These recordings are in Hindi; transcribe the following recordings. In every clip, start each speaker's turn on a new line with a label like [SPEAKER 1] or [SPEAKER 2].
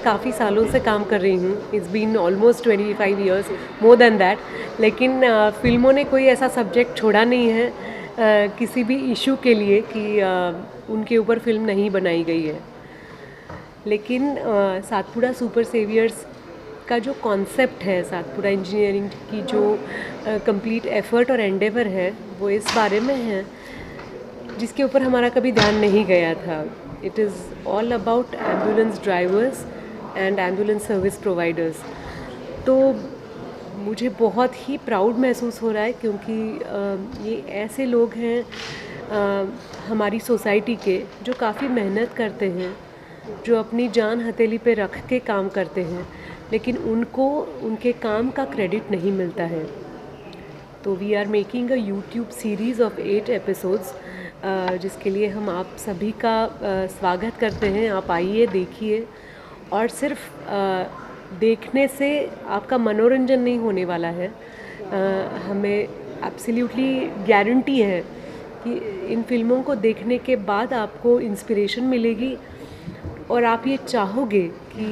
[SPEAKER 1] काफ़ी सालों से काम कर रही हूँ. It's been almost 25 years, more than that. लेकिन फिल्मों ने कोई ऐसा सब्जेक्ट छोड़ा नहीं है किसी भी इशू के लिए कि उनके ऊपर फिल्म नहीं बनाई गई है. लेकिन सातपुड़ा सुपर सेवियर्स का जो कॉन्सेप्ट है, सातपुड़ा इंजीनियरिंग की जो कंप्लीट एफर्ट और एंडेवर है, वो इस बारे में है जिसके ऊपर हमारा कभी ध्यान नहीं गया था. It is all about ambulance drivers and ambulance service providers. तो मुझे बहुत ही प्राउड महसूस हो रहा है क्योंकि ये ऐसे लोग हैं हमारी सोसाइटी के जो काफ़ी मेहनत करते हैं, जो अपनी जान हथेली पे रख के काम करते हैं, लेकिन उनको उनके काम का क्रेडिट नहीं मिलता है. तो we are making a YouTube series of 8 episodes जिसके लिए हम आप सभी का स्वागत करते हैं. आप आइए, देखिए. और सिर्फ देखने से आपका मनोरंजन नहीं होने वाला है. हमें एब्सोल्युटली गारंटी है कि इन फिल्मों को देखने के बाद आपको इंस्पिरेशन मिलेगी और आप ये चाहोगे कि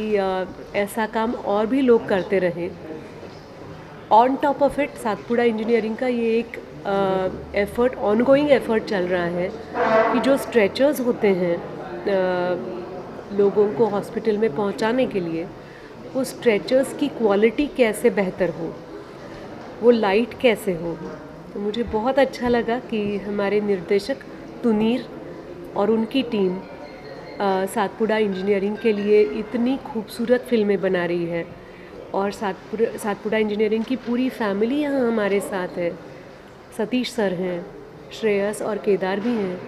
[SPEAKER 1] ऐसा काम और भी लोग करते रहें. On top of it Satpura engineering का ये एक एफ़र्ट, ऑनगोइंग एफ़र्ट चल रहा है कि जो स्ट्रेचर्स होते हैं लोगों को हॉस्पिटल में पहुंचाने के लिए, वो स्ट्रेचर्स की क्वालिटी कैसे बेहतर हो, वो लाइट कैसे हो. तो मुझे बहुत अच्छा लगा कि हमारे निर्देशक तुनीर और उनकी टीम सातपुड़ा इंजीनियरिंग के लिए इतनी खूबसूरत फिल्में बना रही है. और सातपुड़ा इंजीनियरिंग की पूरी फैमिली यहाँ हमारे साथ है. सतीश सर हैं, श्रेयस और केदार भी हैं.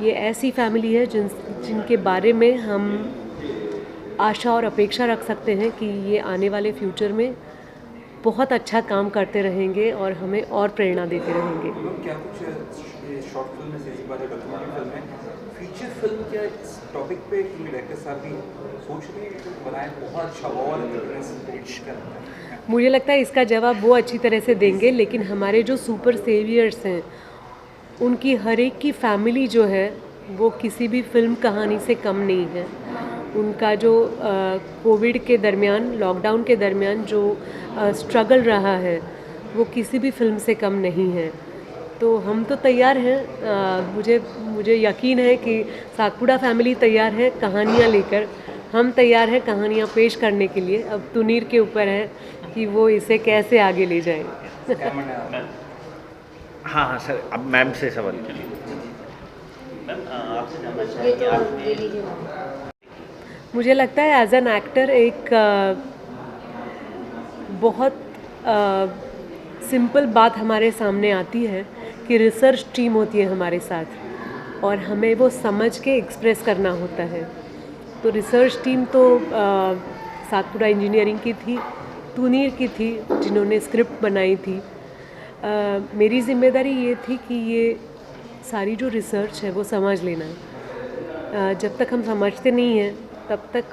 [SPEAKER 1] ये ऐसी फैमिली है जिनके बारे में हम आशा और अपेक्षा रख सकते हैं कि ये आने वाले फ्यूचर में बहुत अच्छा काम करते रहेंगे और हमें और प्रेरणा देते रहेंगे.
[SPEAKER 2] क्या कुछ शॉर्ट फिल्म में से इस बार डॉक्यूमेंट्री फिल्म है, फीचर फिल्म क्या इस टॉपिक पे डायरेक्टर साहब भी सोच रहे हैं कि बनाए बहुत अच्छा और मुझे
[SPEAKER 1] लगता है इसका जवाब वो अच्छी तरह से देंगे. लेकिन हमारे जो सुपर सेवियर्स हैं उनकी हर एक की फैमिली जो है वो किसी भी फिल्म कहानी से कम नहीं है. उनका जो कोविड के दरमियान, लॉकडाउन के दरमियान जो स्ट्रगल रहा है वो किसी भी फिल्म से कम नहीं है. तो हम तो तैयार हैं. मुझे यकीन है कि सातपुड़ा फैमिली तैयार है कहानियाँ लेकर. हम तैयार हैं कहानियाँ पेश करने के लिए. अब तुनीर के ऊपर है कि वो इसे कैसे आगे ले जाएं.
[SPEAKER 3] हाँ सर, अब मैम से सवाल करिए. मैम आपसे जानना चाहेंगे, आपने
[SPEAKER 1] मुझे लगता है एज एन एक्टर एक बहुत सिंपल बात हमारे सामने आती है कि रिसर्च टीम होती है हमारे साथ और हमें वो समझ के एक्सप्रेस करना होता है. तो रिसर्च टीम तो सातपुड़ा इंजीनियरिंग की थी, तुनीर की थी जिन्होंने स्क्रिप्ट बनाई थी. मेरी जिम्मेदारी ये थी कि ये सारी जो रिसर्च है वो समझ लेना. जब तक हम समझते नहीं हैं तब तक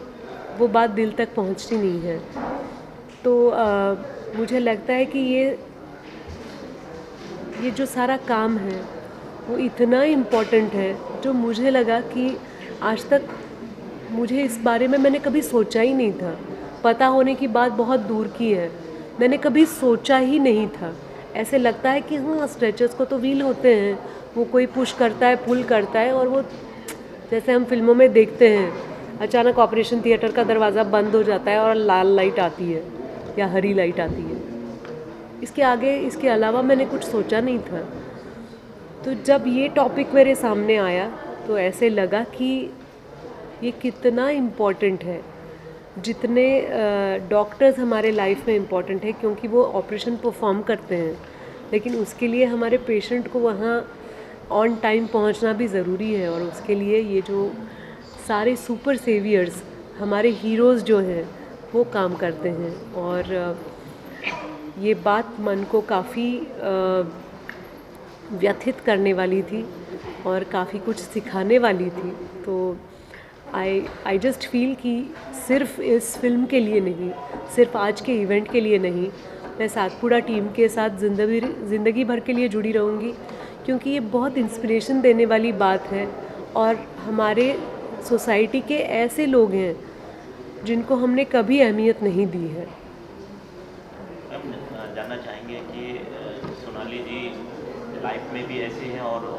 [SPEAKER 1] वो बात दिल तक पहुंचती नहीं है. तो मुझे लगता है कि ये जो सारा काम है वो इतना इम्पोर्टेंट है जो मुझे लगा कि आज तक मुझे इस बारे में मैंने कभी सोचा ही नहीं था. पता होने की बात बहुत दूर की है, मैंने कभी सोचा ही नहीं था. ऐसे लगता है कि हाँ स्ट्रेचर्स को तो व्हील होते हैं, वो कोई पुश करता है, पुल करता है और वो जैसे हम फिल्मों में देखते हैं अचानक ऑपरेशन थिएटर का दरवाज़ा बंद हो जाता है और लाल लाइट आती है या हरी लाइट आती है. इसके अलावा मैंने कुछ सोचा नहीं था. तो जब ये टॉपिक मेरे सामने आया तो ऐसे लगा कि ये कितना इम्पॉर्टेंट है. जितने डॉक्टर्स हमारे लाइफ में इम्पॉर्टेंट है क्योंकि वो ऑपरेशन परफॉर्म करते हैं, लेकिन उसके लिए हमारे पेशेंट को वहाँ ऑन टाइम पहुँचना भी ज़रूरी है. और उसके लिए ये जो सारे सुपर सेवियर्स, हमारे हीरोज़ जो हैं वो काम करते हैं. और ये बात मन को काफ़ी व्यथित करने वाली थी और काफ़ी कुछ सिखाने वाली थी. तो आई जस्ट फील कि सिर्फ इस फिल्म के लिए नहीं, सिर्फ आज के इवेंट के लिए नहीं, मैं सातपुड़ा टीम के साथ ज़िंदगी भर के लिए जुड़ी रहूँगी क्योंकि ये बहुत इंस्पिरेशन देने वाली बात है. और हमारे सोसाइटी के ऐसे लोग हैं जिनको हमने कभी अहमियत नहीं दी है।
[SPEAKER 3] मैम जानना चाहेंगे कि सोनाली जी लाइफ में भी ऐसी हैं और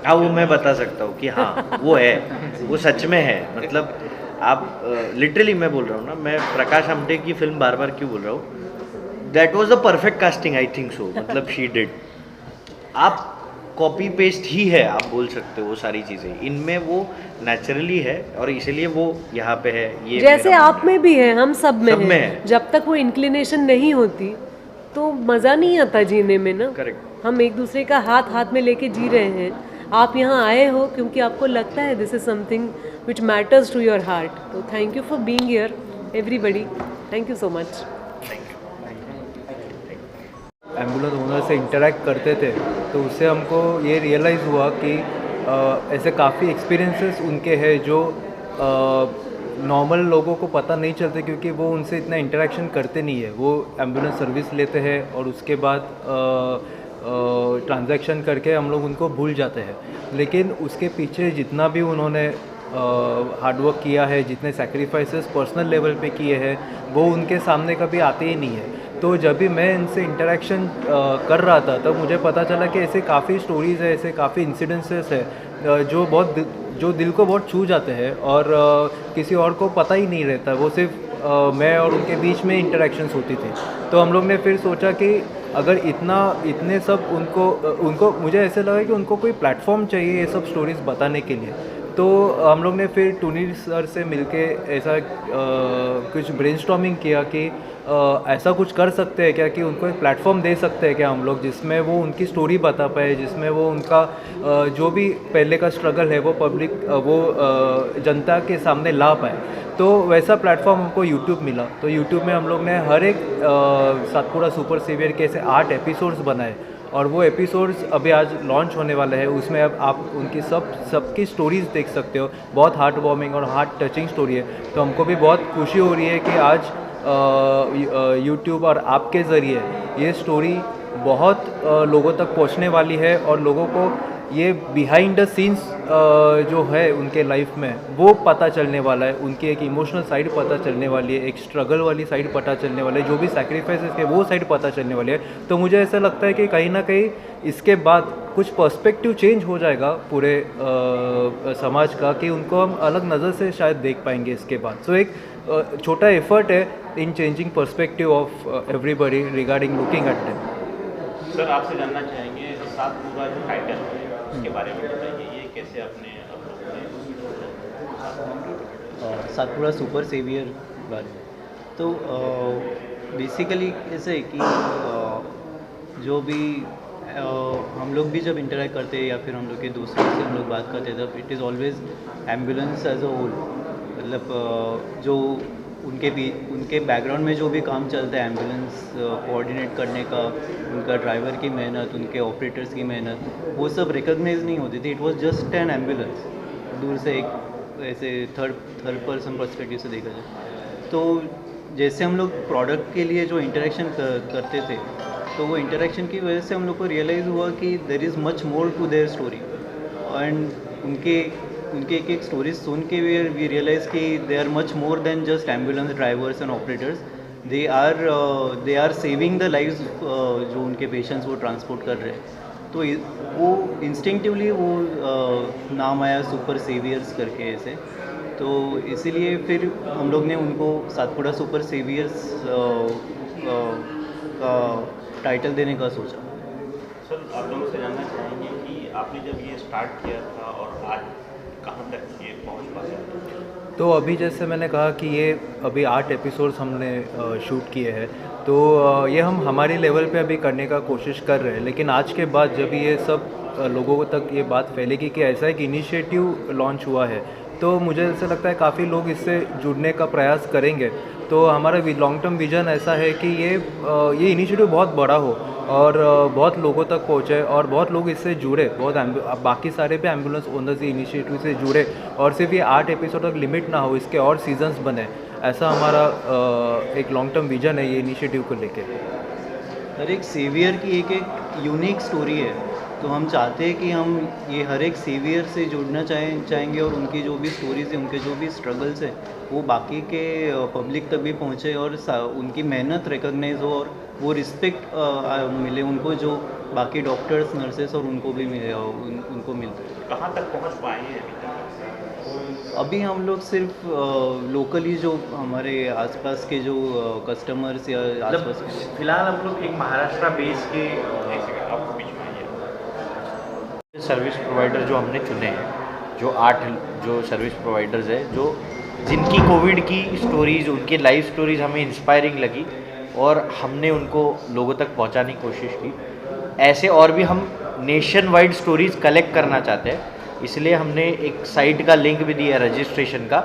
[SPEAKER 3] हाँ वो मैं बता सकता हूँ कि हाँ वो है, वो सच में है। मतलब आप लिटरली मैं बोल रहा हूँ ना, मैं प्रकाश आमटे की फिल्म बार बार क्यों बोल रहा हूँ, that was the perfect casting I think so. मतलब शी डिड, आप कॉपी पेस्ट ही है, आप बोल सकते हो वो सारी चीज़ें इनमें वो नेचुरली है और इसीलिए वो यहाँ पे है। ये
[SPEAKER 1] जैसे
[SPEAKER 3] मेरा
[SPEAKER 1] आप
[SPEAKER 3] मानना
[SPEAKER 1] में भी है, हम सब में
[SPEAKER 3] सब में
[SPEAKER 1] है।
[SPEAKER 3] है।
[SPEAKER 1] जब तक वो इंक्लिनेशन नहीं होती तो मज़ा नहीं आता जीने में ना।
[SPEAKER 3] करेक्ट।
[SPEAKER 1] हम एक दूसरे का हाथ हाथ में लेके जी रहे हैं। आप यहाँ आए हो क्योंकि आपको लगता है this is something which matters to your heart. तो thank you for being here everybody, thank you so much.
[SPEAKER 4] Ambulance owner से इंटरेक्ट करते थे तो उससे हमको ये रियलाइज़ हुआ कि ऐसे काफ़ी एक्सपीरियंसेस उनके हैं जो नॉर्मल लोगों को पता नहीं चलते, क्योंकि वो उनसे इतना इंटरेक्शन करते नहीं है। वो एम्बुलेंस सर्विस लेते हैं और उसके बाद ट्रांजैक्शन करके हम लोग उनको भूल जाते हैं। लेकिन उसके पीछे जितना भी उन्होंने हार्डवर्क किया है, जितने सेक्रीफाइसेस पर्सनल लेवल पे किए हैं, वो उनके सामने कभी आते ही नहीं है। तो जब भी मैं इनसे इंटरेक्शन कर रहा था तब मुझे पता चला कि ऐसे काफ़ी स्टोरीज़ है, ऐसे काफ़ी इंसिडेंसेस है जो दिल को बहुत छू जाते हैं और किसी और को पता ही नहीं रहता। वो सिर्फ मैं और उनके बीच में इंटरेक्शंस होती थी। तो हम लोग ने फिर सोचा कि अगर इतने सब उनको मुझे ऐसे लगा कि उनको कोई प्लेटफॉर्म चाहिए ये सब स्टोरीज़ बताने के लिए। तो हम लोग ने फिर टूनी सर से मिलके ऐसा कुछ ब्रेनस्टॉर्मिंग किया कि ऐसा कुछ कर सकते हैं क्या, कि उनको एक प्लेटफॉर्म दे सकते हैं क्या हम लोग, जिसमें वो उनकी स्टोरी बता पाए, जिसमें वो उनका जो भी पहले का स्ट्रगल है वो जनता के सामने ला पाए। तो वैसा प्लेटफॉर्म हमको यूट्यूब मिला। तो यूट्यूब में हम लोग ने हर एक सातपुड़ा सुपर सेवियर के ऐसे 8 एपिसोड्स बनाए और वो एपिसोड्स अभी आज लॉन्च होने वाले हैं। उसमें अब आप उनकी सबकी स्टोरीज़ देख सकते हो। बहुत हार्ट वार्मिंग और हार्ट टचिंग स्टोरी है। तो हमको भी बहुत खुशी हो रही है कि आज यूट्यूब और आपके ज़रिए ये स्टोरी बहुत लोगों तक पहुंचने वाली है और लोगों को ये बिहाइंड द सीन्स जो है उनके लाइफ में वो पता चलने वाला है। उनकी एक इमोशनल साइड पता चलने वाली है, एक स्ट्रगल वाली साइड पता चलने वाली है, जो भी सैक्रिफाइसेस है वो साइड पता चलने वाली है। तो मुझे ऐसा लगता है कि कहीं ना कहीं इसके बाद कुछ पर्सपेक्टिव चेंज हो जाएगा पूरे समाज का, कि उनको हम अलग नज़र से शायद देख पाएंगे इसके बाद। सो एक छोटा एफर्ट है इन changing perspective of everybody regarding looking at them.
[SPEAKER 3] Sir आपसे जानना चाहेंगे सातपुड़ा जो टाइटल है उसके बारे में बताइए, ये कैसे आपने
[SPEAKER 5] सातपुड़ा सुपर सेवियर बारे में। तो बेसिकली ऐसे है कि जो भी हम लोग भी जब इंटरेक्ट करते हैं या फिर हम लोग के दोस्तों से हम लोग बात करते हैं तब it is always ambulance as a whole. मतलब जो उनके बैकग्राउंड में जो भी काम चलता है एम्बुलेंस कोऑर्डिनेट करने का, उनका ड्राइवर की मेहनत, उनके ऑपरेटर्स की मेहनत, वो सब रिकॉग्नाइज नहीं होती थी। It was just an ambulance, दूर से एक ऐसे थर्ड पर्सन पर्सपेक्टिव से देखा जाए। तो जैसे हम लोग प्रोडक्ट के लिए जो इंटरेक्शन करते थे तो वो इंटरेक्शन की वजह से हम लोग को रियलाइज़ हुआ कि there is much more to their story. And उनके एक स्टोरीज सुन के वी रियलाइज कि they are much more than just ambulance drivers and operators. They are saving the lives जो उनके पेशेंट्स वो ट्रांसपोर्ट कर रहे हैं। तो वो इंस्टिंक्टिवली वो नाम आया सुपर सेवियर्स करके ऐसे। तो इसीलिए फिर हम लोग ने उनको सातपुड़ा सुपर सेवियर्स का टाइटल देने का सोचा।
[SPEAKER 3] सर आप लोगों से जानना चाहेंगे कि आपने जब ये स्टार्ट किया था और आज कहाँ तक ये पहुँच पाए?
[SPEAKER 4] तो अभी जैसे मैंने कहा कि ये अभी 8 एपिसोड्स हमने शूट किए हैं। तो ये हम हमारे लेवल पे अभी करने का कोशिश कर रहे हैं। लेकिन आज के बाद जब ये सब लोगों तक ये बात फैलेगी कि ऐसा एक इनिशिएटिव लॉन्च हुआ है, तो मुझे ऐसा लगता है काफ़ी लोग इससे जुड़ने का प्रयास करेंगे। तो हमारा लॉन्ग टर्म विज़न ऐसा है कि ये इनिशिएटिव बहुत बड़ा हो और बहुत लोगों तक पहुँचे और बहुत लोग इससे जुड़े, बाकी सारे भी एम्बुलेंस ओनर्स इनिशिएटिव से जुड़े और सिर्फ ये 8 एपिसोड तक लिमिट ना हो, इसके और सीजन्स बने। ऐसा हमारा एक लॉन्ग टर्म विज़न है ये इनिशिएटिव को लेके।
[SPEAKER 5] हर एक सेवियर की एक यूनिक स्टोरी है तो हम चाहते हैं कि हम ये हर एक सेवियर से जुड़ना चाहेंगे और उनकी जो भी स्टोरीज़ हैं, उनके जो भी स्ट्रगल्स हैं, वो बाकी के पब्लिक तक भी पहुँचे और उनकी मेहनत रिकॉग्नाइज हो और वो रिस्पेक्ट मिले उनको, जो बाकी डॉक्टर्स, नर्सेस और उनको भी मिले, उनको मिलता है।
[SPEAKER 3] कहाँ तक पहुँच पाए हैं अभी तक?
[SPEAKER 5] अभी हम लोग सिर्फ लोकली जो हमारे आसपास के जो कस्टमर्स या आसपास के
[SPEAKER 3] फिलहाल हम लोग एक महाराष्ट्र बेस के आपको बीच में आइए सर्विस प्रोवाइडर जो हमने चुने हैं, जो 8 जो सर्विस प्रोवाइडर्स है, जो जिनकी कोविड की स्टोरीज, उनकी लाइफ स्टोरीज हमें इंस्पायरिंग लगी और हमने उनको लोगों तक पहुंचाने की कोशिश की। ऐसे और भी हम नेशन वाइड स्टोरीज कलेक्ट करना चाहते हैं, इसलिए हमने एक साइट का लिंक भी दिया है रजिस्ट्रेशन का,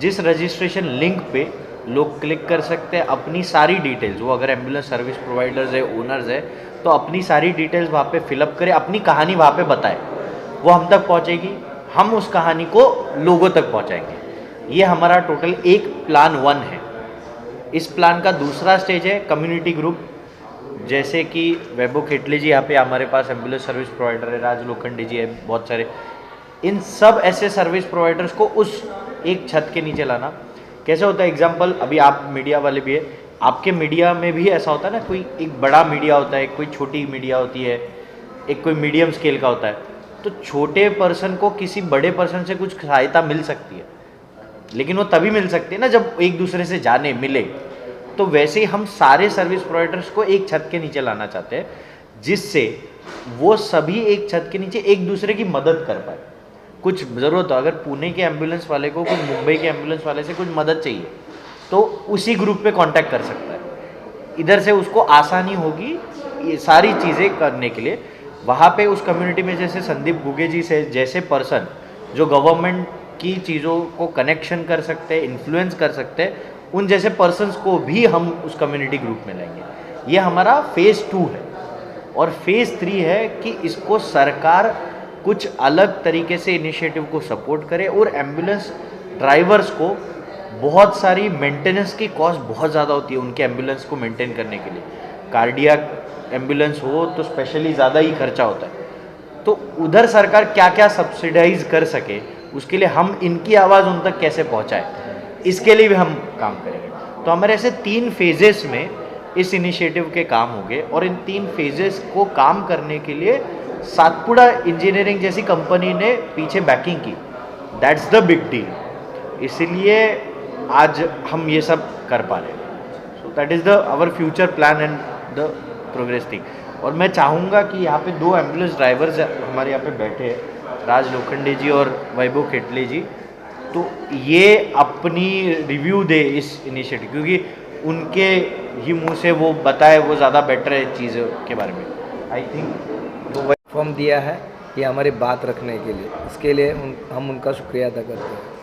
[SPEAKER 3] जिस रजिस्ट्रेशन लिंक पे लोग क्लिक कर सकते हैं अपनी सारी डिटेल्स। वो अगर एम्बुलेंस सर्विस प्रोवाइडर्स है, ओनर्स है, तो अपनी सारी डिटेल्स वहाँ पे फिलअप करें, अपनी कहानी वहाँ पे बताएं, वो हम तक पहुँचेगी, हम उस कहानी को लोगों तक पहुँचाएंगे। ये हमारा टोटल एक प्लान 1 है। इस प्लान का दूसरा स्टेज है कम्युनिटी ग्रुप, जैसे कि वैभव खेटले जी यहाँ पे हमारे पास एम्बुलेंस सर्विस प्रोवाइडर है, राज लोखंडे जी है, बहुत सारे। इन सब ऐसे सर्विस प्रोवाइडर्स को उस एक छत के नीचे लाना। कैसे होता है, एग्जांपल, अभी आप मीडिया वाले भी है, आपके मीडिया में भी ऐसा होता है ना, कोई एक बड़ा मीडिया होता है, कोई छोटी मीडिया होती है, एक कोई मीडियम स्केल का होता है। तो छोटे पर्सन को किसी बड़े पर्सन से कुछ सहायता मिल सकती है, लेकिन वो तभी मिल सकती है ना जब एक दूसरे से जाने मिले। तो वैसे ही हम सारे सर्विस प्रोवाइडर्स को एक छत के नीचे लाना चाहते हैं, जिससे वो सभी एक छत के नीचे एक दूसरे की मदद कर पाए। कुछ ज़रूरत हो, अगर पुणे के एम्बुलेंस वाले को कुछ मुंबई के एम्बुलेंस वाले से कुछ मदद चाहिए, तो उसी ग्रुप पे कांटेक्ट कर सकता है। इधर से उसको आसानी होगी ये सारी चीज़ें करने के लिए। वहाँ पे उस कम्युनिटी में जैसे संदीप गुगे जी से जैसे पर्सन जो गवर्नमेंट की चीज़ों को कनेक्शन कर सकते हैं, इन्फ्लुएंस कर सकते हैं, उन जैसे पर्सन्स को भी हम उस कम्युनिटी ग्रुप में लाएंगे। ये हमारा फेज़ 2 है। और फेज़ 3 है कि इसको सरकार कुछ अलग तरीके से इनिशिएटिव को सपोर्ट करे और एम्बुलेंस ड्राइवर्स को बहुत सारी मेंटेनेंस की कॉस्ट बहुत ज़्यादा होती है उनके एम्बुलेंस को मेंटेन करने के लिए। कार्डियक एम्बुलेंस हो तो स्पेशली ज़्यादा ही खर्चा होता है। तो उधर सरकार क्या क्या सब्सिडाइज कर सके, उसके लिए हम इनकी आवाज़ उन तक कैसे पहुँचाएँ, इसके लिए भी हम काम करेंगे। तो हमारे ऐसे 3 फेजेस में इस इनिशिएटिव के काम होंगे और इन 3 फेजेस को काम करने के लिए सातपुड़ा इंजीनियरिंग जैसी कंपनी ने पीछे बैकिंग की। That's the big deal. इसलिए आज हम ये सब कर पा रहे हैं। So that is the our future plan and the progress thing. और मैं चाहूँगा कि यहाँ पे 2 एम्बुलेंस ड्राइवर्स हमारे यहाँ पे बैठे हैं, राज लोखंडे जी और वैभव खेटले जी, तो ये अपनी रिव्यू दे इस इनिशिएटिव, क्योंकि उनके ही मुंह से वो बताए वो ज़्यादा बेटर है चीज़ों के बारे में। आई थिंक वो
[SPEAKER 6] फॉर्म दिया है ये हमारी बात रखने के लिए, इसके लिए हम उनका शुक्रिया अदा करते हैं।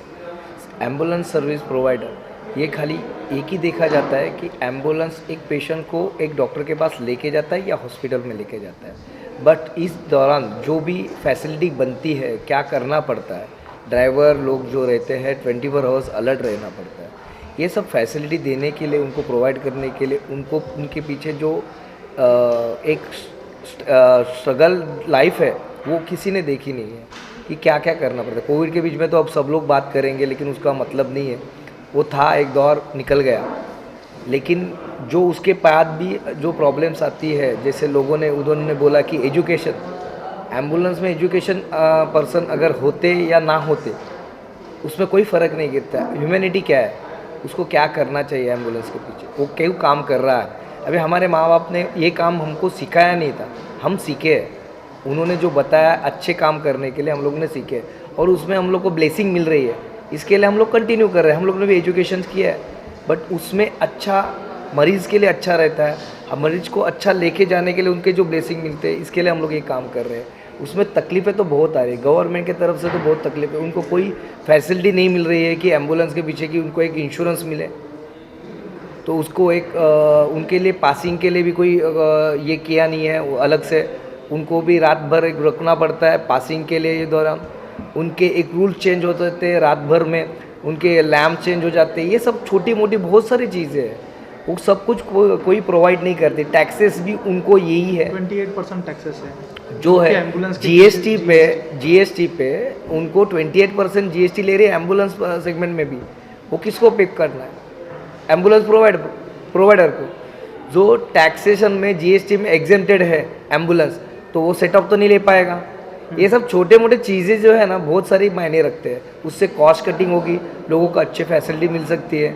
[SPEAKER 6] एम्बुलेंस सर्विस प्रोवाइडर ये खाली एक ही देखा जाता है कि एम्बुलेंस एक पेशेंट को एक डॉक्टर के पास लेके जाता है या हॉस्पिटल में लेके जाता है, बट इस दौरान जो भी फैसिलिटी बनती है, क्या करना पड़ता है, ड्राइवर लोग जो रहते हैं 24 आवर्स अलर्ट रहना पड़ता है, ये सब फैसिलिटी देने के लिए, उनको प्रोवाइड करने के लिए, उनको उनके पीछे जो एक स्ट्रगल लाइफ है वो किसी ने देखी नहीं है कि क्या क्या करना पड़ता है। कोविड के बीच में तो अब सब लोग बात करेंगे, लेकिन उसका मतलब नहीं है, वो था एक दौर निकल गया। लेकिन जो उसके बाद भी जो प्रॉब्लम्स आती है, जैसे लोगों ने उन्होंने बोला कि एजुकेशन, एम्बुलेंस में एजुकेशन पर्सन अगर होते या ना होते उसमें कोई फ़र्क नहीं गिरता। ह्यूमैनिटी क्या है, उसको क्या करना चाहिए एम्बुलेंस के पीछे, वो क्यों काम कर रहा है। अभी हमारे माँ बाप ने ये काम हमको सिखाया नहीं था, हम सीखे हैं। उन्होंने जो बताया अच्छे काम करने के लिए हम लोग ने सीखे, और उसमें हम लोग को ब्लेसिंग मिल रही है, इसके लिए हम लोग कंटिन्यू कर रहे हैं। हम लोग ने भी एजुकेशन किया है, बट उसमें अच्छा मरीज़ के लिए अच्छा रहता है, अब मरीज़ को अच्छा लेके जाने के लिए उनके जो ब्लेसिंग मिलते हैं, इसके लिए हम लोग ये काम कर रहे हैं। उसमें तकलीफ़ें तो बहुत आ रही है, गवर्नमेंट की तरफ से तो बहुत तकलीफ है, उनको कोई फैसिलिटी नहीं मिल रही है कि एम्बुलेंस के पीछे की उनको एक इंश्योरेंस मिले, तो उसको एक उनके लिए पासिंग के लिए भी कोई ये किया नहीं है, वो अलग से उनको भी रात भर एक रखना पड़ता है पासिंग के लिए। ये दौरान उनके एक रूल चेंज होते थे, रात भर में उनके लैम्प चेंज हो जाते हैं, ये सब छोटी मोटी बहुत सारी चीज़ें हैं वो सब कुछ कोई प्रोवाइड नहीं करते। टैक्सेस भी उनको यही है
[SPEAKER 7] 28% टैक्सेस है
[SPEAKER 6] जो है
[SPEAKER 7] एम्बुलेंस
[SPEAKER 6] जीएसटी पे उनको 28% जीएसटी ले रही है एम्बुलेंस सेगमेंट में भी। वो किसको पे करना है? एम्बुलेंस प्रोवाइडर को। जो टैक्सेशन में जीएसटी में एग्जेम्प्टेड है एम्बुलेंस, तो वो सेटअप तो नहीं ले पाएगा। ये सब छोटे मोटे चीज़ें जो है ना बहुत सारी मायने रखते हैं। उससे कॉस्ट कटिंग होगी, लोगों को अच्छे फैसिलिटी मिल सकती है।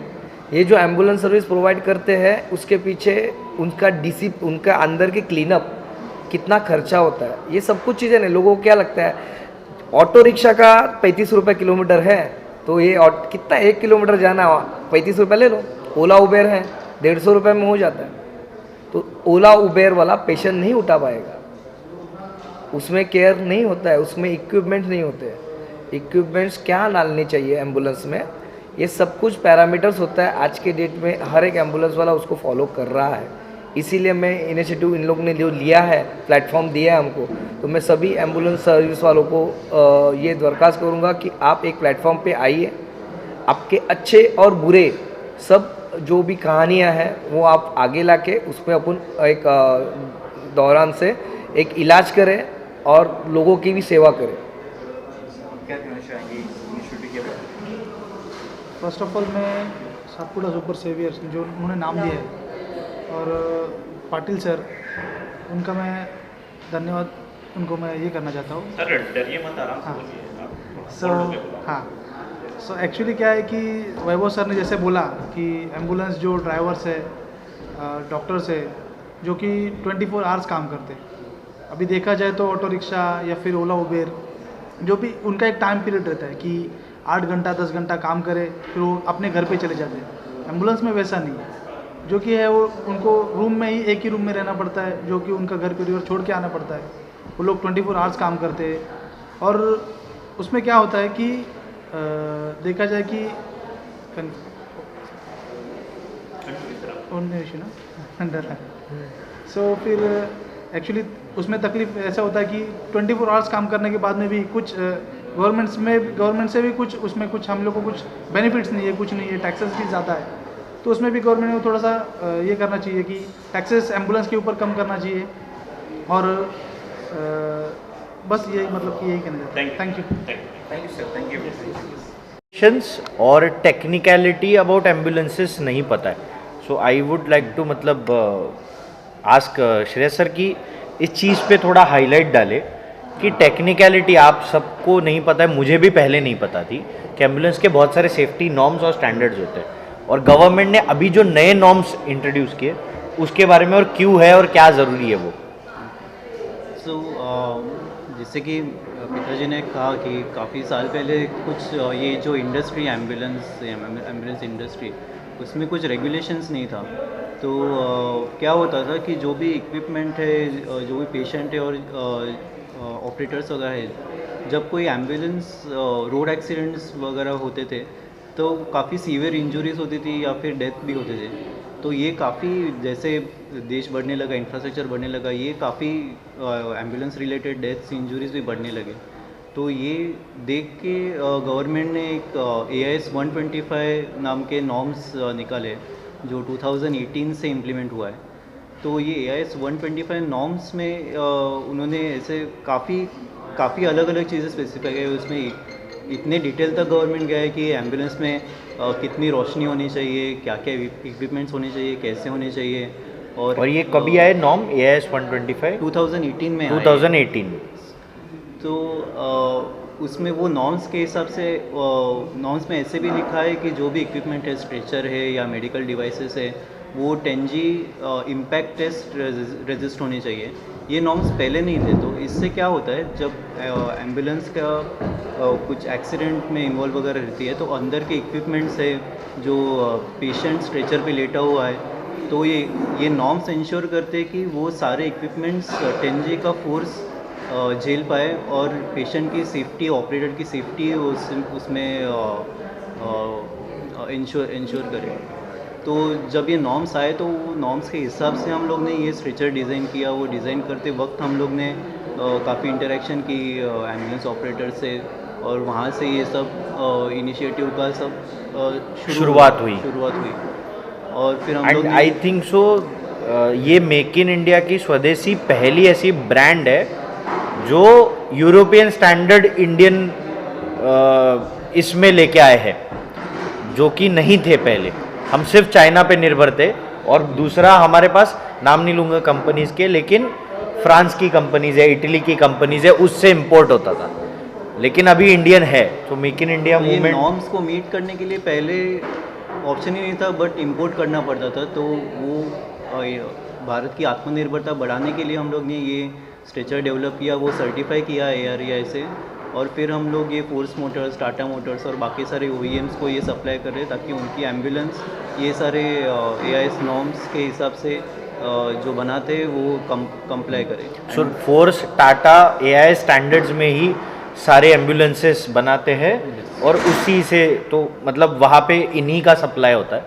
[SPEAKER 6] ये जो एम्बुलेंस सर्विस प्रोवाइड करते हैं उसके पीछे उनका अंदर के क्लीनअप कितना खर्चा होता है, ये सब कुछ चीज़ें नहीं। लोगों को क्या लगता है ऑटो रिक्शा का 35 रुपये किलोमीटर है, तो ये कितना 1 किलोमीटर जाना 35 रुपये ले लो। ओला उबेर है 150 रुपये में हो जाता है। तो ओला उबेर वाला पेशेंट नहीं उठा पाएगा, उसमें केयर नहीं होता है, उसमें इक्विपमेंट्स नहीं होते हैं। इक्विपमेंट्स क्या डालने चाहिए एम्बुलेंस में, ये सब कुछ पैरामीटर्स होता है। आज के डेट में हर एक एम्बुलेंस वाला उसको फॉलो कर रहा है। इसीलिए मैं इनिशिएटिव इन लोगों ने जो लिया है, प्लेटफॉर्म दिया है हमको, तो मैं सभी एम्बुलेंस सर्विस वालों को ये दरख्वास्त करूँगा कि आप एक प्लेटफॉर्म पे आइए। आपके अच्छे और बुरे सब जो भी कहानियाँ हैं वो आप आगे ला के उसमें अपन एक दौरान से एक इलाज करें और लोगों की भी सेवा करें।
[SPEAKER 2] क्या कहना चाहेंगे इनिशिएटिव के बारे में?
[SPEAKER 7] फर्स्ट ऑफ ऑल मैं सातपुड़ा सुपर सेवियर जो उन्होंने नाम दिया है और पाटिल सर, उनका मैं धन्यवाद उनको मैं ये करना चाहता हूँ।
[SPEAKER 3] सर डरिए मत, आराम से
[SPEAKER 7] हाँ।
[SPEAKER 3] बोलिए, आप
[SPEAKER 7] सो
[SPEAKER 3] बोल दोगे।
[SPEAKER 7] हाँ, सो एक्चुअली क्या है कि वैभव सर ने जैसे बोला कि एम्बुलेंस जो ड्राइवर्स है, डॉक्टर्स है, जो कि 24 आवर्स काम करते हैं। अभी देखा जाए तो ऑटो रिक्शा या फिर ओला उबेर, जो भी उनका एक टाइम पीरियड रहता है कि 8 घंटा 10 घंटा काम करे फिर वो अपने घर पे चले जाते हैं। एम्बुलेंस में वैसा नहीं है, जो कि है वो उनको रूम में ही एक ही रूम में रहना पड़ता है, जो कि उनका घर परिवार छोड़ के आना पड़ता है। वो लोग 24 आवर्स काम करते हैं और उसमें क्या होता है कि देखा जाए कि सो फिर एक्चुअली उसमें तकलीफ ऐसा होता है कि 24 आवर्स काम करने के बाद में भी कुछ गवर्नमेंट से भी कुछ उसमें कुछ हम लोग को कुछ बेनिफिट्स नहीं है, कुछ नहीं है, टैक्सेस भी ज़्यादा है। तो उसमें भी गवर्नमेंट को थोड़ा सा ये करना चाहिए कि टैक्सेस एम्बुलेंस के ऊपर कम करना चाहिए। और बस यही मतलब कि यही कहना चाहता हूँ। Thank you
[SPEAKER 2] thank you sir, thank you.
[SPEAKER 3] और टेक्निकलिटी अबाउट एम्बुलेंसेस नहीं पता है। सो आई वुड लाइक टू मतलब आस्क श्रेयस सर की इस चीज़ पे थोड़ा हाईलाइट डाले कि टेक्निकलिटी आप सबको नहीं पता है, मुझे भी पहले नहीं पता थी कि एम्बुलेंस के बहुत सारे सेफ्टी नॉर्म्स और स्टैंडर्ड्स होते हैं और गवर्नमेंट ने अभी जो नए नॉर्म्स इंट्रोड्यूस किए उसके बारे में और क्यों है और क्या ज़रूरी है वो।
[SPEAKER 5] सो जैसे कि पिताजी ने कहा कि काफ़ी साल पहले कुछ ये जो इंडस्ट्री एम्बुलेंस इंडस्ट्री, उसमें कुछ रेगुलेशंस नहीं था। तो क्या होता था कि जो भी इक्विपमेंट है, जो भी पेशेंट है और ऑपरेटर्स वगैरह है, जब कोई एम्बुलेंस रोड एक्सीडेंट्स वगैरह होते थे तो काफ़ी सीवियर इंजरीज होती थी या फिर डेथ भी होते थे। तो ये काफ़ी जैसे देश बढ़ने लगा, इंफ्रास्ट्रक्चर बढ़ने लगा, ये काफ़ी एम्बुलेंस रिलेटेड डेथ्स इंजरीज भी बढ़ने लगे। तो ये देख के गवर्नमेंट ने एक AIS 125 नाम के नॉर्म्स निकाले जो 2018 से इम्प्लीमेंट हुआ है। तो ये AIS 125 नॉर्म्स में उन्होंने ऐसे काफ़ी अलग अलग चीज़ें स्पेसिफाई की। उसमें इतने डिटेल तक गवर्नमेंट गया है कि एम्बुलेंस में कितनी रोशनी होनी चाहिए, क्या क्या इक्विपमेंट्स होने चाहिए, कैसे होने चाहिए। और
[SPEAKER 3] ये कभी आए नॉर्म AIS 125?
[SPEAKER 5] 2018 में
[SPEAKER 3] 2018।
[SPEAKER 5] तो उसमें वो नॉर्म्स के हिसाब से नॉर्म्स में ऐसे भी लिखा है कि जो भी इक्विपमेंट है, स्ट्रेचर है या मेडिकल डिवाइसेस है, वो 10G इम्पैक्ट टेस्ट रेजिस्ट होने चाहिए। ये नॉर्म्स पहले नहीं थे। तो इससे क्या होता है, जब एम्बुलेंस का कुछ एक्सीडेंट में इन्वॉल्व वगैरह रहती है तो अंदर के इक्विपमेंट्स है, जो पेशेंट स्ट्रेचर पे लेटा हुआ है, तो ये नॉर्म्स इंश्योर करते हैं कि वो सारे इक्विपमेंट्स 10G का फोर्स झेल पाए और पेशेंट की सेफ्टी, ऑपरेटर की सेफ्टी उसमें इंश्योर करें। तो जब ये नॉर्म्स आए तो वो नॉर्म्स के हिसाब से हम लोग ने ये स्ट्रेचर डिज़ाइन किया। वो डिज़ाइन करते वक्त हम लोग ने काफ़ी इंटरेक्शन की एम्बुलेंस ऑपरेटर से और वहाँ से ये सब इनिशिएटिव का सब शुरुआत हुई। और फिर हम
[SPEAKER 3] एंड
[SPEAKER 5] लोग
[SPEAKER 3] आई थिंक सो ये मेक इन इंडिया की स्वदेशी पहली ऐसी ब्रांड है जो यूरोपियन स्टैंडर्ड इंडियन इसमें लेके आए हैं, जो कि नहीं थे पहले। हम सिर्फ चाइना पे निर्भर थे, और दूसरा हमारे पास नाम नहीं लूँगा कंपनीज़ के, लेकिन फ्रांस की कंपनीज़ है, इटली की कंपनीज़ है, उससे इंपोर्ट होता था। लेकिन अभी इंडियन है, तो मेक इन इंडिया
[SPEAKER 5] तो ये
[SPEAKER 3] मूवमेंट
[SPEAKER 5] नॉर्म्स को मीट करने के लिए पहले ऑप्शन ही नहीं था, बट इंपोर्ट करना पड़ता था। तो वो भारत की आत्मनिर्भरता बढ़ाने के लिए हम लोग ने ये स्ट्रेचर डेवलप किया, वो सर्टिफाई किया ARAI से, और फिर हम लोग ये फोर्स मोटर्स, टाटा मोटर्स और बाकी सारे OEMs को ये सप्लाई कर रहे हैं, ताकि उनकी एम्बुलेंस ये सारे AIS नॉर्म्स के हिसाब से जो बनाते हैं वो कंप्लाई करें।
[SPEAKER 3] So force Tata AI standards में ही सारे एम्बुलेंसेस बनाते हैं, और उसी से तो मतलब वहाँ पे इन्हीं का सप्लाई होता है।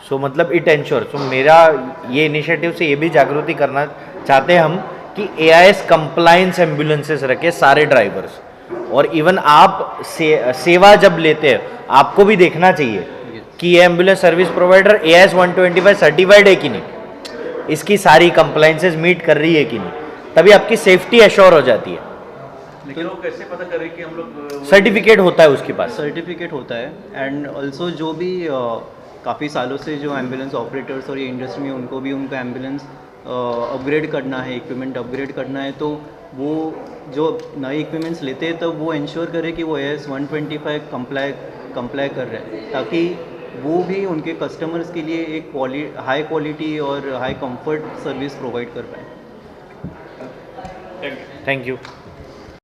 [SPEAKER 3] सो मतलब इट एंश्योर, सो मेरा ये इनिशिएटिव से ये भी जागृति करना चाहते हैं हम कि AIS कंप्लायंस एम्बुलेंसेस रखे सारे ड्राइवर्स, और इवन आप सेवा जब लेते हैं आपको भी देखना चाहिए कि ये ambulance service provider AIS 125 certified है कि नहीं, इसकी सारी कंप्लायंसेस मीट कर रही है कि नहीं, तभी आपकी सेफ्टी एश्योर हो जाती है।
[SPEAKER 2] लेकिन वो कैसे पता करें कि हम लोग
[SPEAKER 3] सर्टिफिकेट होता है उसके पास।
[SPEAKER 5] सर्टिफिकेट होता है, एंड ऑल्सो जो भी काफ़ी सालों से जो एम्बुलेंस ऑपरेटर्स और ये इंडस्ट्री में उनको भी उनका एम्बुलेंस अपग्रेड करना है, इक्विपमेंट अपग्रेड करना है, तो वो जो नए इक्विपमेंट्स लेते हैं तब वो इंश्योर करे कि वो AIS 125 कंप्लाई कर रहे हैं, ताकि वो भी उनके कस्टमर्स के लिए एक हाई क्वालिटी और हाई कंफर्ट सर्विस प्रोवाइड कर पाए।
[SPEAKER 3] Thank you.